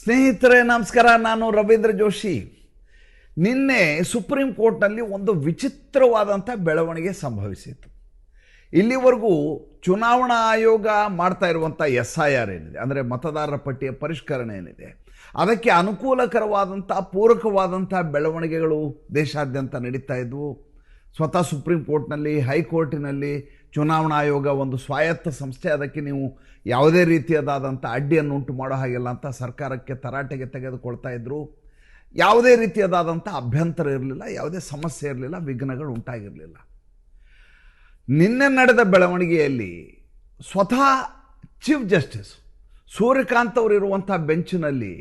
ಸ್ನೇಹಿತರೆ ನಮಸ್ಕಾರ, ನಾನು ರವೀಂದ್ರ ಜೋಶಿ. ನಿನ್ನೆ ಸುಪ್ರೀಂ ಕೋರ್ಟ್ನಲ್ಲಿ ಒಂದು ವಿಚಿತ್ರವಾದಂಥ ಬೆಳವಣಿಗೆ ಸಂಭವಿಸಿತು. ಇಲ್ಲಿವರೆಗೂ ಚುನಾವಣಾ ಆಯೋಗ ಮಾಡ್ತಾ ಇರುವಂಥ SIR ಏನಿದೆ, ಅಂದರೆ ಮತದಾರರ ಪಟ್ಟಿಯ ಪರಿಷ್ಕರಣೆ ಏನಿದೆ, ಅದಕ್ಕೆ ಅನುಕೂಲಕರವಾದಂಥ ಪೂರಕವಾದಂಥ ಬೆಳವಣಿಗೆಗಳು ದೇಶಾದ್ಯಂತ ನಡೀತಾ ಇದ್ವು. ಸ್ವತಃ ಸುಪ್ರೀಂ ಕೋರ್ಟ್ನಲ್ಲಿ, ಹೈಕೋರ್ಟಿನಲ್ಲಿ ಚುನಾವಣಾ ಆಯೋಗ ಒಂದು ಸ್ವಾಯತ್ತ ಸಂಸ್ಥೆ, ಅದಕ್ಕೆ ನೀವು ಯಾವುದೇ ರೀತಿಯಾದಂಥ ಅಡ್ಡಿಯನ್ನು ಉಂಟು ಮಾಡೋ ಹಾಗಿಲ್ಲ ಅಂತ ಸರ್ಕಾರಕ್ಕೆ ತರಾಟೆಗೆ ತೆಗೆದುಕೊಳ್ತಾ ಇದ್ದರು. ಯಾವುದೇ ರೀತಿಯಾದಂಥ ಅಭ್ಯಂತರ ಇರಲಿಲ್ಲ, ಯಾವುದೇ ಸಮಸ್ಯೆ ಇರಲಿಲ್ಲ, ವಿಘ್ನಗಳು ಉಂಟಾಗಿರಲಿಲ್ಲ. ನಿನ್ನೆ ನಡೆದ ಬೆಳವಣಿಗೆಯಲ್ಲಿ ಸ್ವತಃ ಚೀಫ್ ಜಸ್ಟಿಸ್ ಸೂರ್ಯಕಾಂತ್ ಅವರು ಇರುವಂಥ ಬೆಂಚಿನಲ್ಲಿ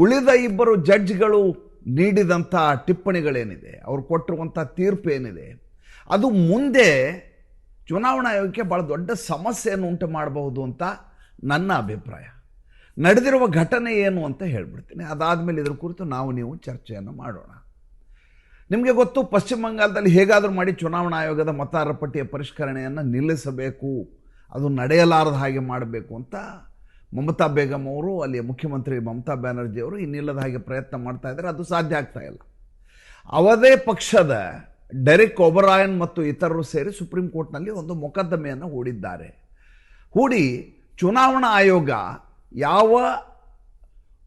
ಉಳಿದ ಇಬ್ಬರು ಜಡ್ಜ್ಗಳು ನೀಡಿದಂಥ ಟಿಪ್ಪಣಿಗಳೇನಿದೆ, ಅವರು ಕೊಟ್ಟಿರುವಂಥ ತೀರ್ಪು ಏನಿದೆ, ಅದು ಮುಂದೆ ಚುನಾವಣಾ ಆಯೋಗಕ್ಕೆ ಭಾಳ ದೊಡ್ಡ ಸಮಸ್ಯೆಯನ್ನು ಉಂಟು ಮಾಡಬಹುದು ಅಂತ ನನ್ನ ಅಭಿಪ್ರಾಯ. ನಡೆದಿರುವ ಘಟನೆ ಏನು ಅಂತ ಹೇಳ್ಬಿಡ್ತೀನಿ. ಅದಾದಮೇಲೆ ಇದರ ಕುರಿತು ನೀವು ಚರ್ಚೆಯನ್ನು ಮಾಡೋಣ. ನಿಮಗೆ ಗೊತ್ತು, ಪಶ್ಚಿಮ ಬಂಗಾಳದಲ್ಲಿ ಹೇಗಾದರೂ ಮಾಡಿ ಚುನಾವಣಾ ಆಯೋಗದ ಮತದಾರರ ಪಟ್ಟಿಯ ಪರಿಷ್ಕರಣೆಯನ್ನು ನಿಲ್ಲಿಸಬೇಕು, ಅದು ನಡೆಯಲಾರದ ಹಾಗೆ ಮಾಡಬೇಕು ಅಂತ ಮಮತಾ ಬೇಗಂ ಅವರು, ಅಲ್ಲಿಯ ಮುಖ್ಯಮಂತ್ರಿ ಮಮತಾ ಬ್ಯಾನರ್ಜಿ ಅವರು ಇನ್ನಿಲ್ಲದ ಹಾಗೆ ಪ್ರಯತ್ನ ಮಾಡ್ತಾ ಇದ್ದಾರೆ. ಅದು ಸಾಧ್ಯ ಆಗ್ತಾ ಇಲ್ಲ. ಅವದೇ ಪಕ್ಷದ ಡೆರೆಕ್ ಒಬರಾಯನ್ ಮತ್ತು ಇತರರು ಸೇರಿ ಸುಪ್ರೀಂ ಕೋರ್ಟ್ನಲ್ಲಿ ಒಂದು ಮೊಕದ್ದಮೆಯನ್ನು ಹೂಡಿದ್ದಾರೆ. ಹೂಡಿ ಚುನಾವಣಾ ಆಯೋಗ ಯಾವ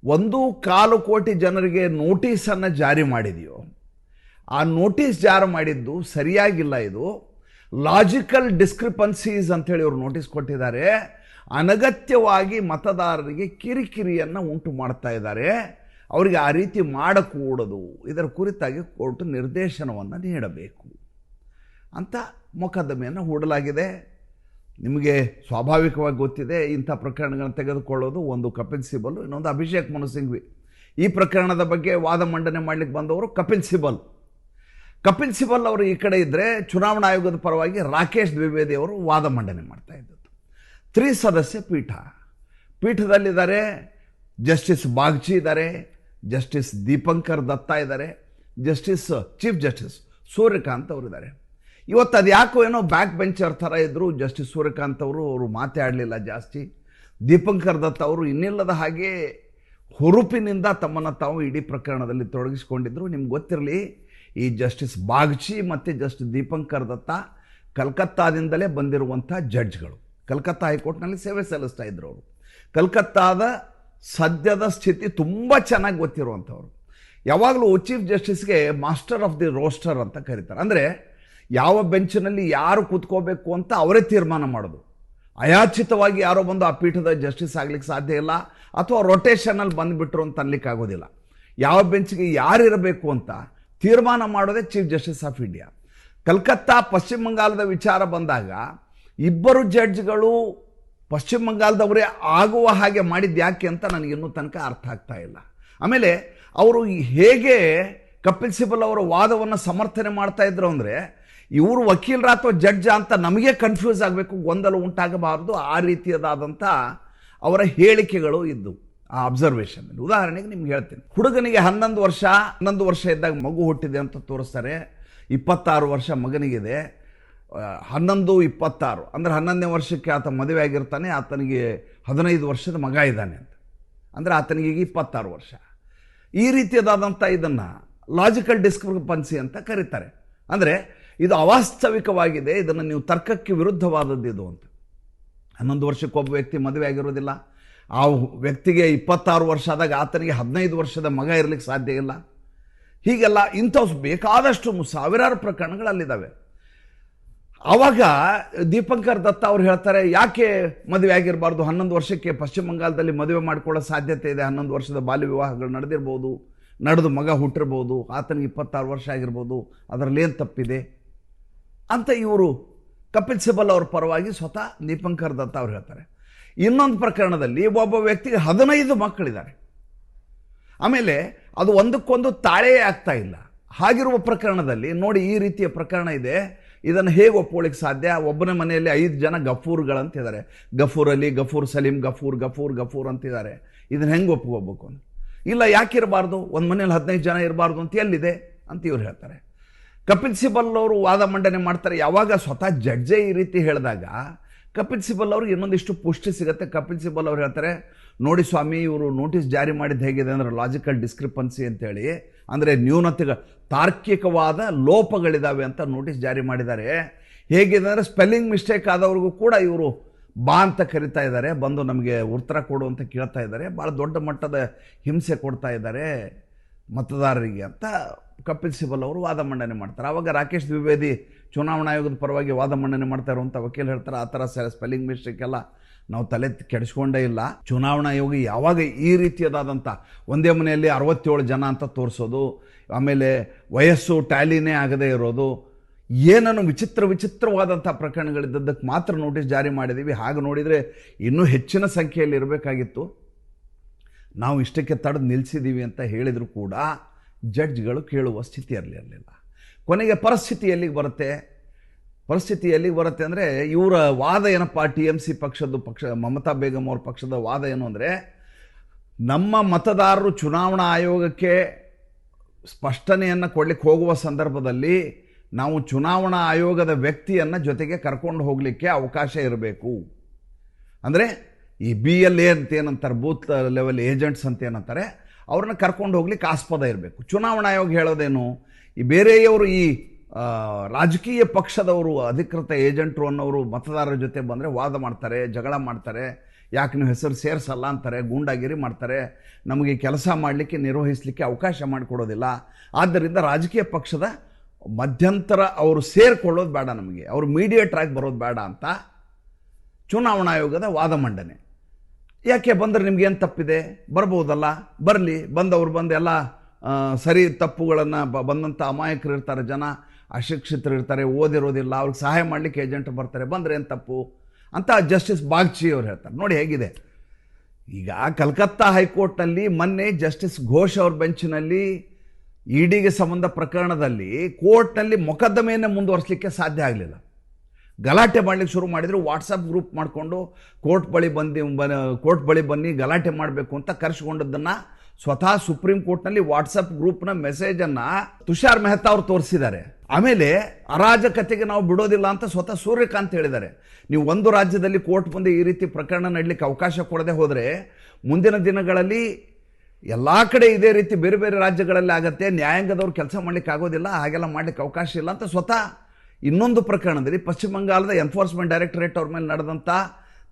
1.25 ಕೋಟಿ ಜನರಿಗೆ ನೋಟಿಸನ್ನು ಜಾರಿ ಮಾಡಿದೆಯೋ, ಆ ನೋಟಿಸ್ ಜಾರಿ ಮಾಡಿದ್ದು ಸರಿಯಾಗಿಲ್ಲ, ಇದು ಲಾಜಿಕಲ್ ಡಿಸ್ಕ್ರಿಪನ್ಸೀಸ್ ಅಂಥೇಳಿ ಅವರು ನೋಟಿಸ್ ಕೊಟ್ಟಿದ್ದಾರೆ. ಅನಗತ್ಯವಾಗಿ ಮತದಾರರಿಗೆ ಕಿರಿಕಿರಿಯನ್ನು ಉಂಟು ಮಾಡ್ತಾ ಇದ್ದಾರೆ, ಅವರಿಗೆ ಆ ರೀತಿ ಮಾಡಕೂಡದು, ಇದರ ಕುರಿತಾಗಿ ಕೋರ್ಟ್ ನಿರ್ದೇಶನವನ್ನು ನೀಡಬೇಕು ಅಂತ ಮೊಕದ್ದಮೆಯನ್ನು ಹೂಡಲಾಗಿದೆ. ನಿಮಗೆ ಸ್ವಾಭಾವಿಕವಾಗಿ ಗೊತ್ತಿದೆ, ಇಂಥ ಪ್ರಕರಣಗಳನ್ನು ತೆಗೆದುಕೊಳ್ಳೋದು ಒಂದು ಕಪಿಲ್ ಸಿಬಲ್, ಇನ್ನೊಂದು ಅಭಿಷೇಕ್ ಮನು ಸಿಂಘ್ವಿ. ಈ ಪ್ರಕರಣದ ಬಗ್ಗೆ ವಾದ ಮಂಡನೆ ಮಾಡಲಿಕ್ಕೆ ಬಂದವರು ಕಪಿಲ್ ಸಿಬಲ್ ಅವರು ಈ ಕಡೆ ಇದ್ದರೆ, ಚುನಾವಣಾ ಆಯೋಗದ ಪರವಾಗಿ ರಾಕೇಶ್ ದ್ವಿವೇದಿ ಅವರು ವಾದ ಮಂಡನೆ ಮಾಡ್ತಾ ಇದ್ದದ್ದು. 3 ಸದಸ್ಯ ಪೀಠದಲ್ಲಿದ್ದಾರೆ. ಜಸ್ಟಿಸ್ ಬಾಗ್ಚಿ ಇದ್ದಾರೆ, ಜಸ್ಟಿಸ್ ದೀಪಂಕರ್ ದತ್ತಾ ಇದ್ದಾರೆ, ಚೀಫ್ ಜಸ್ಟಿಸ್ ಸೂರ್ಯಕಾಂತ್ ಅವರಿದ್ದಾರೆ. ಇವತ್ತು ಅದು ಯಾಕೋ ಏನೋ ಬ್ಯಾಕ್ ಬೆಂಚರ್ ಥರ ಇದ್ದರು. ಜಸ್ಟಿಸ್ ಸೂರ್ಯಕಾಂತ್ ಅವರು ಮಾತಾಡಲಿಲ್ಲ ಜಾಸ್ತಿ. ದೀಪಂಕರ್ ದತ್ತಾ ಅವರು ಇನ್ನಿಲ್ಲದ ಹಾಗೆ ಹುರುಪಿನಿಂದ ತಮ್ಮನ್ನು ತಾವು ಇಡೀ ಪ್ರಕರಣದಲ್ಲಿ ತೊಡಗಿಸಿಕೊಂಡಿದ್ದರು. ನಿಮ್ಗೆ ಗೊತ್ತಿರಲಿ, ಈ ಜಸ್ಟಿಸ್ ಬಾಗ್ಚಿ ಮತ್ತು ಜಸ್ಟಿಸ್ ದೀಪಂಕರ್ ದತ್ತಾ ಕಲ್ಕತ್ತಾದಿಂದಲೇ ಬಂದಿರುವಂಥ ಜಡ್ಜ್ಗಳು. ಕಲ್ಕತ್ತಾ ಹೈಕೋರ್ಟ್ನಲ್ಲಿ ಸೇವೆ ಸಲ್ಲಿಸ್ತಾ ಇದ್ರು ಅವರು. ಕಲ್ಕತ್ತಾದ ಸದ್ಯದ ಸ್ಥಿತಿ ತುಂಬ ಚೆನ್ನಾಗಿ ಗೊತ್ತಿರುವಂಥವ್ರು. ಯಾವಾಗಲೂ ಚೀಫ್ ಜಸ್ಟಿಸ್ಗೆ ಮಾಸ್ಟರ್ ಆಫ್ ದಿ ರೋಸ್ಟರ್ ಅಂತ ಕರೀತಾರೆ. ಅಂದರೆ ಯಾವ ಬೆಂಚಿನಲ್ಲಿ ಯಾರು ಕೂತ್ಕೋಬೇಕು ಅಂತ ಅವರೇ ತೀರ್ಮಾನ ಮಾಡೋದು. ಅಯಾಚಿತವಾಗಿ ಯಾರೋ ಬಂದು ಆ ಪೀಠದ ಜಸ್ಟಿಸ್ ಆಗ್ಲಿಕ್ಕೆ ಸಾಧ್ಯ ಇಲ್ಲ, ಅಥವಾ ರೊಟೇಷನಲ್ಲಿ ಬಂದುಬಿಟ್ರು ಅಂತ ಅನ್ಲಿಕ್ಕೆ ಆಗೋದಿಲ್ಲ. ಯಾವ ಬೆಂಚ್ಗೆ ಯಾರಿರಬೇಕು ಅಂತ ತೀರ್ಮಾನ ಮಾಡೋದೇ chief justice of India. Calcutta ಪಶ್ಚಿಮ ಬಂಗಾಳದ ವಿಚಾರ ಬಂದಾಗ ಇಬ್ಬರು ಜಡ್ಜ್ಗಳು ಪಶ್ಚಿಮ ಬಂಗಾಳದವರೇ ಆಗುವ ಹಾಗೆ ಮಾಡಿದ್ದು ಯಾಕೆ ಅಂತ ನನಗಿನ್ನೂ ತನಕ ಅರ್ಥ ಆಗ್ತಾ ಇಲ್ಲ. ಆಮೇಲೆ ಅವರು ಹೇಗೆ ಕಪಿಲ್ ಸಿಬಲ್ ಅವರ ವಾದವನ್ನು ಸಮರ್ಥನೆ ಮಾಡ್ತಾ ಇದ್ರು ಅಂದರೆ, ಇವರು ವಕೀಲರ ಅಥವಾ ಜಡ್ಜ ಅಂತ ನಮಗೆ ಕನ್ಫ್ಯೂಸ್ ಆಗಬೇಕು, ಗೊಂದಲ ಉಂಟಾಗಬಾರದು, ಆ ರೀತಿಯಾದಂಥ ಅವರ ಹೇಳಿಕೆಗಳು ಇದ್ದು ಆ ಅಬ್ಸರ್ವೇಷನ್. ಉದಾಹರಣೆಗೆ ನಿಮ್ಗೆ ಹೇಳ್ತೀನಿ, ಹುಡುಗನಿಗೆ 11 ವರ್ಷ ಇದ್ದಾಗ ಮಗು ಹುಟ್ಟಿದೆ ಅಂತ ತೋರಿಸ್ತಾರೆ. 26 ವರ್ಷ ಮಗನಿಗಿದೆ. 11-26 ಅಂದರೆ 11ನೇ ವರ್ಷಕ್ಕೆ ಆತ ಮದುವೆ ಆಗಿರ್ತಾನೆ, ಆತನಿಗೆ 15 ವರ್ಷದ ಮಗ ಇದ್ದಾನೆ ಅಂತ ಅಂದರೆ ಆತನಿಗೆ 26 ವರ್ಷ. ಈ ರೀತಿಯಾದಂಥ ಇದನ್ನು ಲಾಜಿಕಲ್ ಡಿಸ್ಕ್ರಿಪನ್ಸಿ ಅಂತ ಕರೀತಾರೆ. ಅಂದರೆ ಇದು ಅವಾಸ್ತವಿಕವಾಗಿದೆ, ಇದನ್ನು ನೀವು ತರ್ಕಕ್ಕೆ ವಿರುದ್ಧವಾದದ್ದು ಇದು ಅಂತ. 11 ವರ್ಷಕ್ಕೆ ಒಬ್ಬ ವ್ಯಕ್ತಿ ಮದುವೆ ಆಗಿರೋದಿಲ್ಲ. ಆ ವ್ಯಕ್ತಿಗೆ 26 ವರ್ಷ ಆದಾಗ ಆತನಿಗೆ 15 ವರ್ಷದ ಮಗ ಇರಲಿಕ್ಕೆ ಸಾಧ್ಯ ಇಲ್ಲ. ಹೀಗೆಲ್ಲ ಇಂಥವು ಬೇಕಾದಷ್ಟು ಸಾವಿರಾರು ಪ್ರಕರಣಗಳಲ್ಲಿದ್ದಾವೆ. ಆವಾಗ ದೀಪಂಕರ್ ದತ್ತಾ ಅವ್ರು ಹೇಳ್ತಾರೆ, ಯಾಕೆ ಮದುವೆ ಆಗಿರಬಾರ್ದು, 11 ವರ್ಷಕ್ಕೆ ಪಶ್ಚಿಮ ಬಂಗಾಳದಲ್ಲಿ ಮದುವೆ ಮಾಡಿಕೊಳ್ಳೋ ಸಾಧ್ಯತೆ ಇದೆ, 11 ವರ್ಷದ ಬಾಲ್ಯ ವಿವಾಹಗಳು ನಡೆದಿರ್ಬೋದು, ನಡೆದು ಮಗ ಹುಟ್ಟಿರ್ಬೋದು, ಆತನಿಗೆ 26 ವರ್ಷ ಆಗಿರ್ಬೋದು, ಅದರಲ್ಲೇನು ತಪ್ಪಿದೆ ಅಂತ ಇವರು ಕಪಿಲ್ ಸಿಬಲ್ ಅವ್ರ ಪರವಾಗಿ ಸ್ವತಃ ದೀಪಂಕರ್ ದತ್ತಾ ಅವ್ರು ಹೇಳ್ತಾರೆ. ಇನ್ನೊಂದು ಪ್ರಕರಣದಲ್ಲಿ ಒಬ್ಬ ವ್ಯಕ್ತಿಗೆ 15 ಮಕ್ಕಳಿದ್ದಾರೆ, ಆಮೇಲೆ ಅದು ಒಂದಕ್ಕೊಂದು ತಾಳೇ ಆಗ್ತಾ ಇಲ್ಲ. ಹಾಗಿರುವ ಪ್ರಕರಣದಲ್ಲಿ ನೋಡಿ, ಈ ರೀತಿಯ ಪ್ರಕರಣ ಇದೆ, ಇದನ್ನು ಹೇಗೆ ಒಪ್ಕೊಳ್ಳಿಕ್ಕೆ ಸಾಧ್ಯ? ಒಬ್ಬನ ಮನೆಯಲ್ಲಿ 5 ಜನ ಗಫೂರ್ಗಳಂತಿದ್ದಾರೆ, ಗಫೂರ್ ಅಲಿ, ಗಫೂರ್ ಸಲೀಂ, ಗಫೂರ್ ಅಂತಿದ್ದಾರೆ. ಇದನ್ನು ಹೆಂಗೆ ಒಪ್ಕೋಬೇಕು ಅಂತ. ಇಲ್ಲ, ಯಾಕಿರಬಾರ್ದು, ಒಂದು ಮನೇಲಿ 15 ಜನ ಇರಬಾರ್ದು ಅಂತ ಎಲ್ಲಿದೆ ಅಂತ ಇವ್ರು ಹೇಳ್ತಾರೆ. ಕಪಿಲ್ ಸಿಬಲ್ ಅವರು ವಾದ ಮಂಡನೆ ಮಾಡ್ತಾರೆ. ಯಾವಾಗ ಸ್ವತಃ ಜಡ್ಜೆ ಈ ರೀತಿ ಹೇಳಿದಾಗ ಕಪಿಲ್ ಸಿಬಲ್ ಅವ್ರಿಗೆ ಇನ್ನೊಂದಿಷ್ಟು ಪುಷ್ಟಿ ಸಿಗುತ್ತೆ. ಕಪಿಲ್ ಸಿಬಲ್ ಅವ್ರು ಹೇಳ್ತಾರೆ, ನೋಡಿ ಸ್ವಾಮಿ, ಇವರು ನೋಟಿಸ್ ಜಾರಿ ಮಾಡಿದ್ದು ಹೇಗಿದೆ ಅಂದರೆ ಲಾಜಿಕಲ್ ಡಿಸ್ಕ್ರಿಪನ್ಸಿ ಅಂತೇಳಿ, ಅಂದರೆ ನ್ಯೂನತೆಗಳು, ತಾರ್ಕಿಕವಾದ ಲೋಪಗಳಿದ್ದಾವೆ ಅಂತ ನೋಟಿಸ್ ಜಾರಿ ಮಾಡಿದ್ದಾರೆ. ಹೇಗಿದೆ ಅಂದರೆ ಸ್ಪೆಲ್ಲಿಂಗ್ ಮಿಸ್ಟೇಕ್ ಆದವ್ರಿಗೂ ಕೂಡ ಇವರು ಬಾ ಅಂತ ಕರಿತಾ ಇದ್ದಾರೆ, ಬಂದು ನಮಗೆ ಉತ್ತರ ಕೊಡು ಅಂತ ಕೇಳ್ತಾ ಇದ್ದಾರೆ, ಭಾಳ ದೊಡ್ಡ ಮಟ್ಟದ ಹಿಂಸೆ ಕೊಡ್ತಾ ಇದ್ದಾರೆ ಮತದಾರರಿಗೆ ಅಂತ ಕಪಿಲ್ ಸಿಬಲ್ ಅವರು ವಾದ ಮಂಡನೆ ಮಾಡ್ತಾರೆ. ಆವಾಗ ರಾಕೇಶ್ ದ್ವಿವೇದಿ ಚುನಾವಣಾ ಆಯೋಗದ ಪರವಾಗಿ ವಾದ ಮಂಡನೆ ಮಾಡ್ತಾ ಇರುವಂಥ ವಕೀಲ ಹೇಳ್ತಾರೆ, ಆ ಥರ ಸ್ಪೆಲ್ಲಿಂಗ್ ಮಿಸ್ಟೇಕ್ ಎಲ್ಲ ನಾವು ತಲೆ ಕೆಡಿಸ್ಕೊಂಡೇ ಇಲ್ಲ. ಚುನಾವಣಾ ಆಯೋಗ ಯಾವಾಗ ಈ ರೀತಿಯದಾದಂಥ ಒಂದೇ ಮನೆಯಲ್ಲಿ 67 ಜನ ಅಂತ ತೋರಿಸೋದು, ಆಮೇಲೆ ವಯಸ್ಸು ಟ್ಯಾಲಿನೇ ಆಗದೇ ಇರೋದು, ಏನನ್ನು ವಿಚಿತ್ರವಾದಂಥ ಪ್ರಕರಣಗಳಿದ್ದದ್ದಕ್ಕೆ ಮಾತ್ರ ನೋಟಿಸ್ ಜಾರಿ ಮಾಡಿದ್ದೀವಿ. ಹಾಗೆ ನೋಡಿದರೆ ಇನ್ನೂ ಹೆಚ್ಚಿನ ಸಂಖ್ಯೆಯಲ್ಲಿ ಇರಬೇಕಾಗಿತ್ತು, ನಾವು ಇಷ್ಟಕ್ಕೆ ತಡೆದು ನಿಲ್ಲಿಸಿದ್ದೀವಿ ಅಂತ ಹೇಳಿದರೂ ಕೂಡ ಜಡ್ಜ್ಗಳು ಕೇಳುವ ಸ್ಥಿತಿಯಲ್ಲಿ ಇರಲಿಲ್ಲ. ಕೊನೆಗೆ ಪರಿಸ್ಥಿತಿ ಎಲ್ಲಿಗೆ ಬರುತ್ತೆ ಅಂದರೆ, ಇವರ ವಾದ ಏನಪ್ಪ, TMC ಪಕ್ಷ ಮಮತಾ ಬೇಗಂ ಅವ್ರ ಪಕ್ಷದ ವಾದ ಏನು ಅಂದರೆ, ನಮ್ಮ ಮತದಾರರು ಚುನಾವಣಾ ಆಯೋಗಕ್ಕೆ ಸ್ಪಷ್ಟನೆಯನ್ನು ಕೊಡಲಿಕ್ಕೆ ಹೋಗುವ ಸಂದರ್ಭದಲ್ಲಿ ನಾವು ಚುನಾವಣಾ ಆಯೋಗದ ವ್ಯಕ್ತಿಯನ್ನು ಜೊತೆಗೆ ಕರ್ಕೊಂಡು ಹೋಗಲಿಕ್ಕೆ ಅವಕಾಶ ಇರಬೇಕು. ಅಂದರೆ ಈ BLA ಅಂತ ಏನಂತಾರೆ, ಬೂತ್ ಲೆವೆಲ್ ಏಜೆಂಟ್ಸ್ ಅಂತ ಏನಂತಾರೆ, ಅವ್ರನ್ನ ಕರ್ಕೊಂಡು ಹೋಗ್ಲಿಕ್ಕೆ ಆಸ್ಪದ ಇರಬೇಕು. ಚುನಾವಣಾ ಆಯೋಗ ಹೇಳೋದೇನು, ಈ ಬೇರೆಯವರು, ಈ ರಾಜಕೀಯ ಪಕ್ಷದವರು, ಅಧಿಕೃತ ಏಜೆಂಟ್ರು ಅನ್ನೋರು ಮತದಾರರ ಜೊತೆ ಬಂದರೆ ವಾದ ಮಾಡ್ತಾರೆ, ಜಗಳ ಮಾಡ್ತಾರೆ, ಯಾಕೆ ನೀವು ಹೆಸರು ಸೇರಿಸಲ್ಲ ಅಂತಾರೆ, ಗೂಂಡಾಗಿರಿ ಮಾಡ್ತಾರೆ, ನಮಗೆ ಕೆಲಸ ಮಾಡಲಿಕ್ಕೆ ನಿರ್ವಹಿಸಲಿಕ್ಕೆ ಅವಕಾಶ ಮಾಡಿಕೊಡೋದಿಲ್ಲ. ಆದ್ದರಿಂದ ರಾಜಕೀಯ ಪಕ್ಷದ ಮಧ್ಯಂತರ ಅವರು ಸೇರಿಕೊಳ್ಳೋದು ಬೇಡ, ನಮಗೆ ಅವರು ಮೀಡಿಯೇಟರ್ ಆಗಿ ಬರೋದು ಬೇಡ ಅಂತ ಚುನಾವಣಾ ಆಯೋಗದ ವಾದ ಮಂಡನೆ. ಯಾಕೆ ಬಂದರೆ ನಿಮ್ಗೇನು ತಪ್ಪಿದೆ, ಬರ್ಬೋದಲ್ಲ, ಬರಲಿ, ಬಂದವರು ಬಂದು ಎಲ್ಲ ಸರಿ ತಪ್ಪುಗಳನ್ನು ಬಂದಂಥ ಅಮಾಯಕರು ಇರ್ತಾರೆ, ಜನ ಅಶಿಕ್ಷಿತರು ಇರ್ತಾರೆ, ಓದಿರೋದಿಲ್ಲ, ಅವ್ರಿಗೆ ಸಹಾಯ ಮಾಡಲಿಕ್ಕೆ ಏಜೆಂಟ್ ಬರ್ತಾರೆ, ಬಂದರೆ ಏನು ತಪ್ಪು ಅಂತ ಜಸ್ಟಿಸ್ ಬಾಗ್ಚಿ ಅವ್ರು ಹೇಳ್ತಾರೆ. ನೋಡಿ ಹೇಗಿದೆ. ಈಗ ಕಲ್ಕತ್ತಾ ಹೈಕೋರ್ಟ್ನಲ್ಲಿ ಮೊನ್ನೆ ಜಸ್ಟಿಸ್ ಘೋಷ್ ಅವ್ರ ಬೆಂಚಿನಲ್ಲಿ ಇಡಿಗೆ ಸಂಬಂಧ ಪ್ರಕರಣದಲ್ಲಿ ಕೋರ್ಟ್ನಲ್ಲಿ ಮೊಕದ್ದಮೆಯನ್ನು ಮುಂದುವರಿಸಲಿಕ್ಕೆ ಸಾಧ್ಯ ಆಗಲಿಲ್ಲ. ಗಲಾಟೆ ಮಾಡಲಿಕ್ಕೆ ಶುರು ಮಾಡಿದ್ರು. ವಾಟ್ಸಪ್ ಗ್ರೂಪ್ ಮಾಡಿಕೊಂಡು ಕೋರ್ಟ್ ಬಳಿ ಬನ್ನಿ ಗಲಾಟೆ ಮಾಡಬೇಕು ಅಂತ ಕರೆಸಿಕೊಂಡದ್ದನ್ನು ಸ್ವತಃ ಸುಪ್ರೀಂ ಕೋರ್ಟ್ನಲ್ಲಿ ವಾಟ್ಸಪ್ ಗ್ರೂಪ್ನ ಮೆಸೇಜನ್ನು ತುಷಾರ್ ಮೆಹ್ತಾ ಅವರು ತೋರಿಸಿದ್ದಾರೆ. ಆಮೇಲೆ ಅರಾಜಕತೆಗೆ ನಾವು ಬಿಡೋದಿಲ್ಲ ಅಂತ ಸ್ವತಃ ಸೂರ್ಯಕಾಂತ್ ಹೇಳಿದ್ದಾರೆ. ನೀವು ಒಂದು ರಾಜ್ಯದಲ್ಲಿ ಕೋರ್ಟ್ ಮುಂದೆ ಈ ರೀತಿ ಪ್ರಕರಣ ನಡಲಿಕ್ಕೆ ಅವಕಾಶ ಕೊಡದೆ ಹೋದರೆ ಮುಂದಿನ ದಿನಗಳಲ್ಲಿ ಎಲ್ಲ ಕಡೆ ಇದೇ ರೀತಿ ಬೇರೆ ಬೇರೆ ರಾಜ್ಯಗಳಲ್ಲಿ ಆಗತ್ತೆ, ನ್ಯಾಯಾಂಗದವ್ರು ಕೆಲಸ ಮಾಡಲಿಕ್ಕೆ ಆಗೋದಿಲ್ಲ, ಹಾಗೆಲ್ಲ ಮಾಡಲಿಕ್ಕೆ ಅವಕಾಶ ಇಲ್ಲ ಅಂತ ಸ್ವತಃ ಇನ್ನೊಂದು ಪ್ರಕರಣದಲ್ಲಿ ಪಶ್ಚಿಮ ಬಂಗಾಳದ ಎನ್ಫೋರ್ಸ್ಮೆಂಟ್ ಡೈರೆಕ್ಟರೇಟ್ ಅವ್ರ ಮೇಲೆ ನಡೆದಂಥ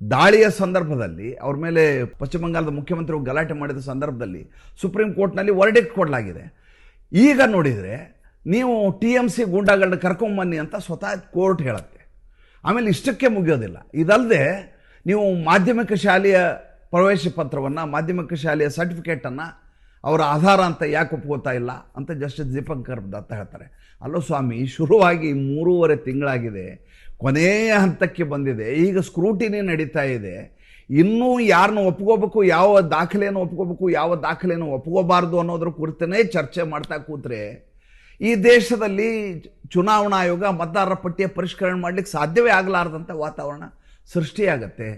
ದಾಳಿಯ ಸಂದರ್ಭದಲ್ಲಿ, ಅವ್ರ ಮೇಲೆ ಪಶ್ಚಿಮ ಬಂಗಾಳದ ಮುಖ್ಯಮಂತ್ರಿಗಳು ಗಲಾಟೆ ಮಾಡಿದ ಸಂದರ್ಭದಲ್ಲಿ ಸುಪ್ರೀಂ ಕೋರ್ಟ್ನಲ್ಲಿ ವರ್ಡಿಕ್ಟ್ ಕೊಡಲಾಗಿದೆ. ಈಗ ನೋಡಿದರೆ ನೀವು TMC ಗೂಂಡಾಗಳನ್ನ ಕರ್ಕೊಂಬನ್ನಿ ಅಂತ ಸ್ವತಃ ಕೋರ್ಟ್ ಹೇಳುತ್ತೆ. ಆಮೇಲೆ ಇಷ್ಟಕ್ಕೆ ಮುಗಿಯೋದಿಲ್ಲ. ಇದಲ್ಲದೆ ನೀವು ಮಾಧ್ಯಮಿಕ ಶಾಲೆಯ ಪ್ರವೇಶ ಪತ್ರವನ್ನು, ಮಾಧ್ಯಮಿಕ ಶಾಲೆಯ ಸರ್ಟಿಫಿಕೇಟನ್ನು ಅವರ ಆಧಾರ ಅಂತ ಯಾಕೆ ಒಪ್ಕೋತಾ ಇಲ್ಲ ಅಂತ ಜಸ್ಟಿಸ್ ದೀಪಂಕರ್ ದತ್ತ ಹೇಳ್ತಾರೆ. ಅಲ್ಲೋ ಸ್ವಾಮಿ, ಶುರುವಾಗಿ 3.5 ತಿಂಗಳಾಗಿದೆ, ಕೊನೆಯ ಹಂತಕ್ಕೆ ಬಂದಿದೆ, ಈಗ ಸ್ಕ್ರೂಟಿನಿ ನಡೀತಾ ಇದೆ, ಇನ್ನೂ ಯಾರನ್ನು ಒಪ್ಕೋಬೇಕು, ಯಾವ ದಾಖಲೆಯನ್ನು ಒಪ್ಕೋಬೇಕು, ಯಾವ ದಾಖಲೆಯನ್ನು ಒಪ್ಕೋಬಾರ್ದು ಅನ್ನೋದ್ರ ಕುರಿತೇ ಚರ್ಚೆ ಮಾಡ್ತಾ ಕೂತ್ರೆ ಈ ದೇಶದಲ್ಲಿ ಚುನಾವಣಾ ಆಯೋಗ ಮತದಾರರ ಪಟ್ಟಿಯ ಪರಿಷ್ಕರಣೆ ಮಾಡಲಿಕ್ಕೆ ಸಾಧ್ಯವೇ ಆಗಲಾರ್ದಂಥ ವಾತಾವರಣ ಸೃಷ್ಟಿಯಾಗತ್ತೆ.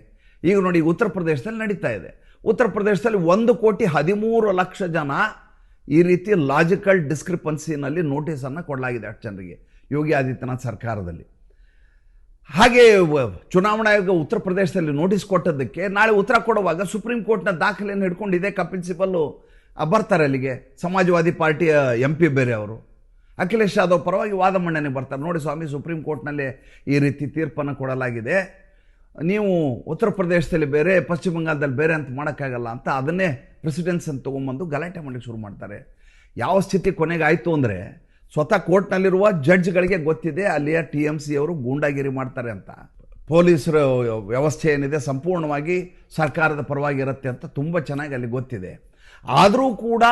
ಈಗ ನೋಡಿ, ಉತ್ತರ ಪ್ರದೇಶದಲ್ಲಿ ನಡೀತಾ ಇದೆ. ಉತ್ತರ ಪ್ರದೇಶದಲ್ಲಿ 1,13,00,000 ಜನ ಈ ರೀತಿ ಲಾಜಿಕಲ್ ಡಿಸ್ಕ್ರಿಪನ್ಸಿನಲ್ಲಿ ನೋಟಿಸನ್ನು ಕೊಡಲಾಗಿದೆ 8 ಜನರಿಗೆ ಯೋಗಿ ಆದಿತ್ಯನಾಥ್ ಸರ್ಕಾರದಲ್ಲಿ. ಹಾಗೆ ಚುನಾವಣಾ ಆಯೋಗ ಉತ್ತರ ಪ್ರದೇಶದಲ್ಲಿ ನೋಟಿಸ್ ಕೊಟ್ಟದ್ದಕ್ಕೆ ನಾಳೆ ಉತ್ತರ ಕೊಡುವಾಗ ಸುಪ್ರೀಂ ಕೋರ್ಟ್ನ ದಾಖಲೆಯನ್ನು ಹಿಡ್ಕೊಂಡಿದೆ ಕಪಿಲ್ ಸಿಬಲ್ಲು ಬರ್ತಾರೆ ಅಲ್ಲಿಗೆ. ಸಮಾಜವಾದಿ ಪಾರ್ಟಿಯ MP ಬೇರೆ ಅವರು, ಅಖಿಲೇಶ್ ಯಾದವ್ ಪರವಾಗಿ ವಾದ ಮಂಡನೆ ಬರ್ತಾರೆ. ನೋಡಿ ಸ್ವಾಮಿ, ಸುಪ್ರೀಂ ಕೋರ್ಟ್ನಲ್ಲಿ ಈ ರೀತಿ ತೀರ್ಪನ್ನು ಕೊಡಲಾಗಿದೆ, ನೀವು ಉತ್ತರ ಪ್ರದೇಶದಲ್ಲಿ ಬೇರೆ, ಪಶ್ಚಿಮ ಬಂಗಾಳದಲ್ಲಿ ಬೇರೆ ಅಂತ ಮಾಡೋಕ್ಕಾಗಲ್ಲ ಅಂತ ಅದನ್ನೇ ಪ್ರೆಸಿಡೆನ್ಸ್ ಅಂತ ತೊಗೊಂಬಂದು ಗಲಾಟೆ ಮಾಡಲಿಕ್ಕೆ ಶುರು ಮಾಡ್ತಾರೆ. ಯಾವ ಸ್ಥಿತಿ ಕೊನೆಗೆ ಆಯಿತು ಅಂದರೆ, ಸ್ವತಃ ಕೋರ್ಟ್ನಲ್ಲಿರುವ ಜಡ್ಜ್ಗಳಿಗೆ ಗೊತ್ತಿದೆ ಅಲ್ಲಿಯ TMC ಅವರು ಗೂಂಡಾಗಿರಿ ಮಾಡ್ತಾರೆ ಅಂತ. ಪೊಲೀಸರ ವ್ಯವಸ್ಥೆ ಏನಿದೆ ಸಂಪೂರ್ಣವಾಗಿ ಸರ್ಕಾರದ ಪರವಾಗಿರುತ್ತೆ ಅಂತ ತುಂಬ ಚೆನ್ನಾಗಿ ಅಲ್ಲಿ ಗೊತ್ತಿದೆ. ಆದರೂ ಕೂಡ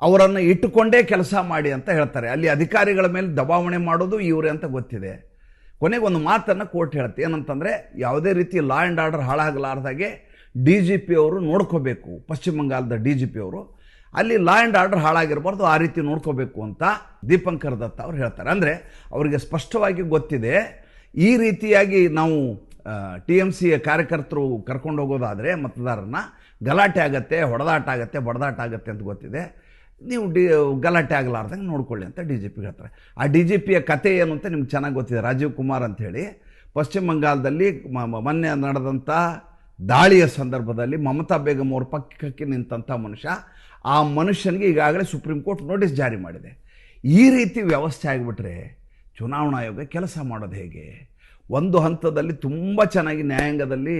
ಅವರನ್ನು ಇಟ್ಟುಕೊಂಡೇ ಕೆಲಸ ಮಾಡಿ ಅಂತ ಹೇಳ್ತಾರೆ. ಅಲ್ಲಿ ಅಧಿಕಾರಿಗಳ ಮೇಲೆ ದಬಾವಣೆ ಮಾಡೋದು ಇವರೇ ಅಂತ ಗೊತ್ತಿದೆ. ಕೊನೆಗೆ ಒಂದು ಮಾತನ್ನು ಕೋರ್ಟ್ ಹೇಳುತ್ತೆ, ಏನಂತಂದರೆ ಯಾವುದೇ ರೀತಿ ಲಾ ಆ್ಯಂಡ್ ಆರ್ಡರ್ ಹಾಳಾಗಲಾರ್ದಾಗೆ DGP ಅವರು ನೋಡ್ಕೋಬೇಕು. ಪಶ್ಚಿಮ ಬಂಗಾಳದ DGP ಅವರು ಅಲ್ಲಿ ಲಾ ಆ್ಯಂಡ್ ಆರ್ಡರ್ ಹಾಳಾಗಿರಬಾರ್ದು, ಆ ರೀತಿ ನೋಡ್ಕೋಬೇಕು ಅಂತ ದೀಪಂಕರ್ ದತ್ತ ಅವ್ರು ಹೇಳ್ತಾರೆ. ಅಂದರೆ ಅವರಿಗೆ ಸ್ಪಷ್ಟವಾಗಿ ಗೊತ್ತಿದೆ, ಈ ರೀತಿಯಾಗಿ ನಾವು TMC ಕಾರ್ಯಕರ್ತರು ಕರ್ಕೊಂಡು ಹೋಗೋದಾದರೆ ಮತದಾರರನ್ನ ಗಲಾಟೆ ಆಗತ್ತೆ, ಹೊಡೆದಾಟ ಆಗತ್ತೆ, ಬಡದಾಟ ಆಗತ್ತೆ ಅಂತ ಗೊತ್ತಿದೆ, ನೀವು ಗಲಾಟೆ ಆಗಲಾರ್ದಂಗೆ ನೋಡ್ಕೊಳ್ಳಿ ಅಂತ DGP ಹೇಳ್ತಾರೆ. ಆ DGPಯ ಕತೆ ಏನು ಅಂತ ನಿಮ್ಗೆ ಚೆನ್ನಾಗಿ ಗೊತ್ತಿದೆ. ರಾಜೀವ್ ಕುಮಾರ್ ಅಂಥೇಳಿ ಪಶ್ಚಿಮ ಬಂಗಾಳದಲ್ಲಿ ಮೊನ್ನೆ ನಡೆದಂಥ ದಾಳಿಯ ಸಂದರ್ಭದಲ್ಲಿ ಮಮತಾ ಬೇಗಂ ಅವ್ರ ಪಕ್ಕಕ್ಕೆ ನಿಂತಂಥ ಮನುಷ್ಯ, ಆ ಮನುಷ್ಯನಿಗೆ ಈಗಾಗಲೇ ಸುಪ್ರೀಂ ಕೋರ್ಟ್ ನೋಟಿಸ್ ಜಾರಿ ಮಾಡಿದೆ. ಈ ರೀತಿ ವ್ಯವಸ್ಥೆ ಆಗಿಬಿಟ್ರೆ ಚುನಾವಣಾ ಆಯೋಗ ಕೆಲಸ ಮಾಡೋದು ಹೇಗೆ? ಒಂದು ಹಂತದಲ್ಲಿ ತುಂಬ ಚೆನ್ನಾಗಿ ನ್ಯಾಯಾಂಗದಲ್ಲಿ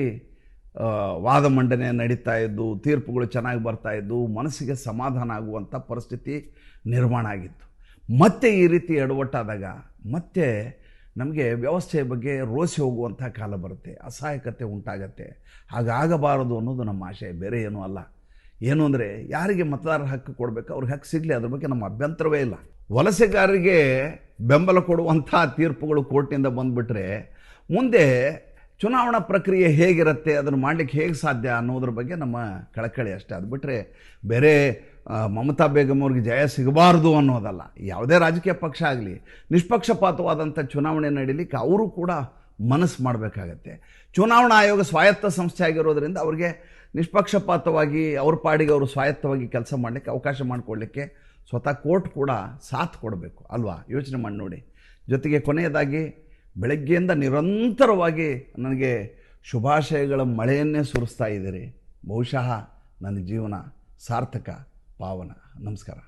ವಾದ ಮಂಡನೆ ನಡೀತಾ ಇದ್ದು, ತೀರ್ಪುಗಳು ಚೆನ್ನಾಗಿ ಬರ್ತಾ ಇದ್ದು, ಮನಸ್ಸಿಗೆ ಸಮಾಧಾನ ಆಗುವಂಥ ಪರಿಸ್ಥಿತಿ ನಿರ್ಮಾಣ ಆಗಿತ್ತು. ಮತ್ತೆ ಈ ರೀತಿ ಎಡವಟ್ಟಾದಾಗ ಮತ್ತೆ ನಮಗೆ ವ್ಯವಸ್ಥೆಯ ಬಗ್ಗೆ ರೋಸಿ ಹೋಗುವಂಥ ಕಾಲ ಬರುತ್ತೆ, ಅಸಹಾಯಕತೆ ಉಂಟಾಗತ್ತೆ. ಹಾಗಾಗಬಾರದು ಅನ್ನೋದು ನಮ್ಮ ಆಶಯ, ಬೇರೆ ಏನೂ ಅಲ್ಲ. ಏನು ಅಂದರೆ ಯಾರಿಗೆ ಮತದಾರರ ಹಕ್ಕು ಕೊಡಬೇಕು ಅವ್ರಿಗೆ ಹಕ್ಕು ಸಿಗಲಿ, ಅದ್ರ ಬಗ್ಗೆ ನಮ್ಮ ಅಭ್ಯಂತರವೇ ಇಲ್ಲ. ವಲಸೆಗಾರರಿಗೆ ಬೆಂಬಲ ಕೊಡುವಂಥ ತೀರ್ಪುಗಳು ಕೋರ್ಟಿಂದ ಬಂದುಬಿಟ್ರೆ ಮುಂದೆ ಚುನಾವಣಾ ಪ್ರಕ್ರಿಯೆ ಹೇಗಿರುತ್ತೆ, ಅದನ್ನು ಮಾಡಲಿಕ್ಕೆ ಹೇಗೆ ಸಾಧ್ಯ ಅನ್ನೋದ್ರ ಬಗ್ಗೆ ನಮ್ಮ ಕಳಕಳಿ ಅಷ್ಟೇ. ಅದು ಬಿಟ್ಟರೆ ಬೇರೆ ಮಮತಾ ಬೇಗಂ ಅವ್ರಿಗೆ ಜಯ ಸಿಗಬಾರ್ದು ಅನ್ನೋದಲ್ಲ. ಯಾವುದೇ ರಾಜಕೀಯ ಪಕ್ಷ ಆಗಲಿ ನಿಷ್ಪಕ್ಷಪಾತವಾದಂಥ ಚುನಾವಣೆ ನಡೀಲಿಕ್ಕೆ ಅವರು ಕೂಡ ಮನಸ್ಸು ಮಾಡಬೇಕಾಗತ್ತೆ. ಚುನಾವಣಾ ಆಯೋಗ ಸ್ವಾಯತ್ತ ಸಂಸ್ಥೆ ಆಗಿರೋದ್ರಿಂದ ಅವ್ರಿಗೆ ನಿಷ್ಪಕ್ಷಪಾತವಾಗಿ ಅವ್ರ ಪಾಡಿಗೆ ಅವರು ಸ್ವಾಯತ್ತವಾಗಿ ಕೆಲಸ ಮಾಡಲಿಕ್ಕೆ ಅವಕಾಶ ಮಾಡಿಕೊಡ್ಲಿಕ್ಕೆ ಸ್ವತಃ ಕೋರ್ಟ್ ಕೂಡ ಸಾಥ್ ಕೊಡಬೇಕು ಅಲ್ವಾ? ಯೋಚನೆ ಮಾಡಿ ನೋಡಿ. ಜೊತೆಗೆ ಕೊನೆಯದಾಗಿ ಬೆಳಗ್ಗೆಯಿಂದ ನಿರಂತರವಾಗಿ ನನಗೆ ಶುಭಾಶಯಗಳ ಮಳೆಯನ್ನೇ ಸುರಿಸ್ತಾ ಇದ್ದೀರಿ. ಬಹುಶಃ ನನ್ನ ಜೀವನ ಸಾರ್ಥಕ, ಪಾವನ. ನಮಸ್ಕಾರ.